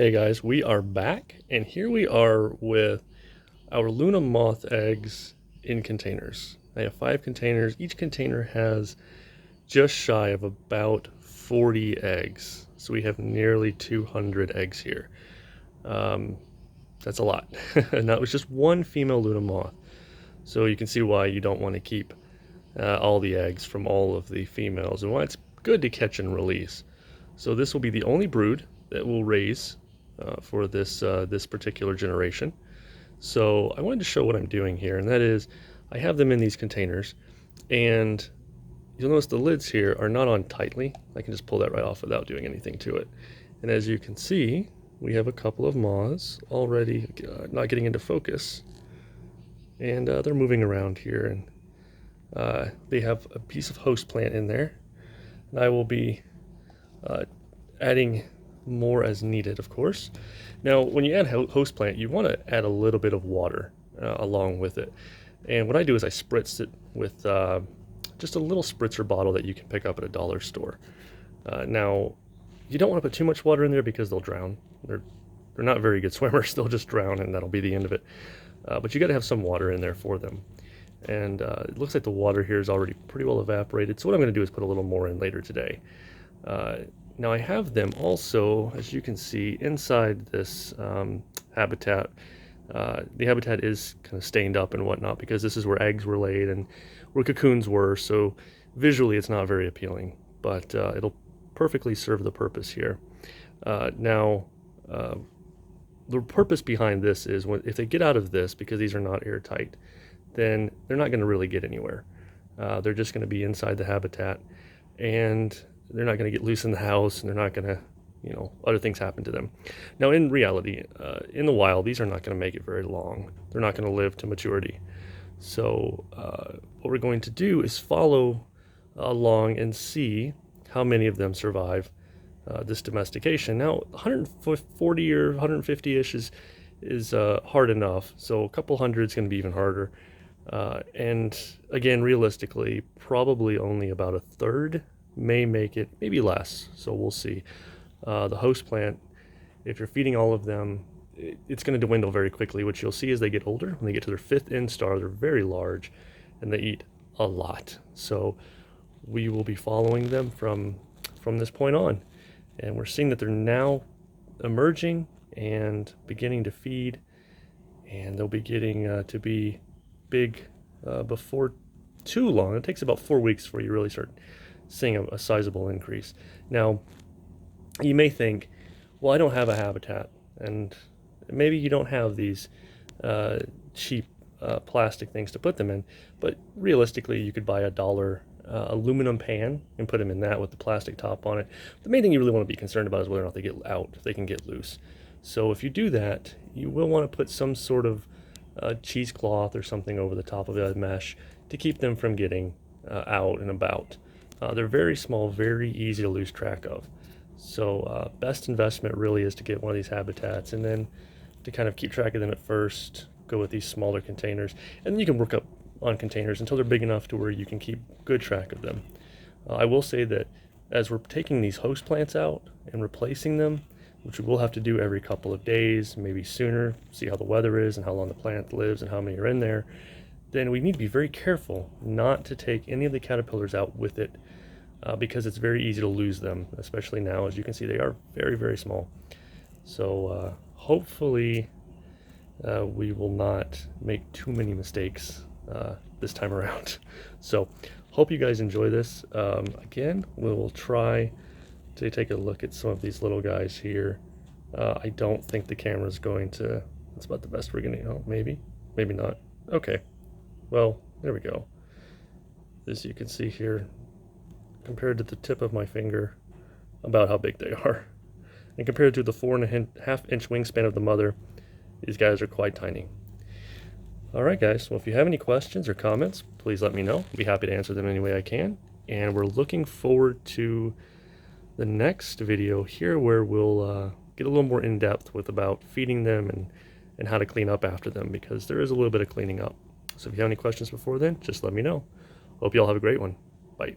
Hey guys, we are back, and here we are with our Luna Moth eggs in containers. I have 5 containers. Each container has just shy of about 40 eggs. So we have nearly 200 eggs here. That's a lot. And that was just one female Luna Moth. So you can see why you don't want to keep all the eggs from all of the females, and why it's good to catch and release. So this will be the only brood that we'll raise for this particular generation. So I wanted to show what I'm doing here, and that is I have them in these containers, and you'll notice the lids here are not on tightly. I can just pull that right off without doing anything to it. And as you can see, we have a couple of moths already not getting into focus, and they're moving around here, and they have a piece of host plant in there, and I will be adding more as needed, of course. Now, when you add host plant, you want to add a little bit of water along with it. And what I do is I spritz it with just a little spritzer bottle that you can pick up at a dollar store. Now, you don't want to put too much water in there because they'll drown. They're not very good swimmers. They'll just drown, and that'll be the end of it. But you got to have some water in there for them. And it looks like the water here is already pretty well evaporated. So what I'm going to do is put a little more in later today. Now I have them also, as you can see, inside this habitat. The habitat is kind of stained up and whatnot because this is where eggs were laid and where cocoons were, so visually it's not very appealing, but it'll perfectly serve the purpose here. Now, the purpose behind this is if they get out of this, because these are not airtight, then they're not going to really get anywhere. They're just going to be inside the habitat, and they're not going to get loose in the house, and they're not going to, other things happen to them. Now, in reality, in the wild, these are not going to make it very long. They're not going to live to maturity. So what we're going to do is follow along and see how many of them survive this domestication. Now, 140 or 150-ish is hard enough. So a couple hundred is going to be even harder. And again, realistically, probably only about a third may make it, maybe less, so we'll see. The host plant, if you're feeding all of them, it's going to dwindle very quickly. What you'll see as they get older, when they get to their 5th instar, they're very large and they eat a lot. So we will be following them from this point on, and we're seeing that they're now emerging and beginning to feed, and they'll be getting to be big before too long. It takes about 4 weeks before you really start seeing a sizable increase. Now, you may think, well, I don't have a habitat, and maybe you don't have these cheap plastic things to put them in, but realistically, you could buy a $1 aluminum pan and put them in that with the plastic top on it. The main thing you really want to be concerned about is whether or not they get out, if they can get loose. So if you do that, you will want to put some sort of cheesecloth or something over the top of the mesh to keep them from getting out and about. They're very small, very easy to lose track of. So best investment really is to get one of these habitats, and then to kind of keep track of them at first, go with these smaller containers, and then you can work up on containers until they're big enough to where you can keep good track of them. I will say that as we're taking these host plants out and replacing them, which we will have to do every couple of days, maybe sooner, see how the weather is and how long the plant lives and how many are in there, then we need to be very careful not to take any of the caterpillars out with it, because it's very easy to lose them, especially now. As you can see, they are very, very small. So hopefully we will not make too many mistakes this time around. So hope you guys enjoy this. Again, we'll try to take a look at some of these little guys here. I don't think the camera's going to, that's about the best we're gonna, oh, maybe not. Okay, well, there we go. As you can see here, compared to the tip of my finger, about how big they are. And compared to the 4.5-inch wingspan of the mother, these guys are quite tiny. Alright guys, well, if you have any questions or comments, please let me know. I'll be happy to answer them any way I can. And we're looking forward to the next video here, where we'll get a little more in depth with about feeding them and how to clean up after them, because there is a little bit of cleaning up. So if you have any questions before then, just let me know. Hope you all have a great one. Bye.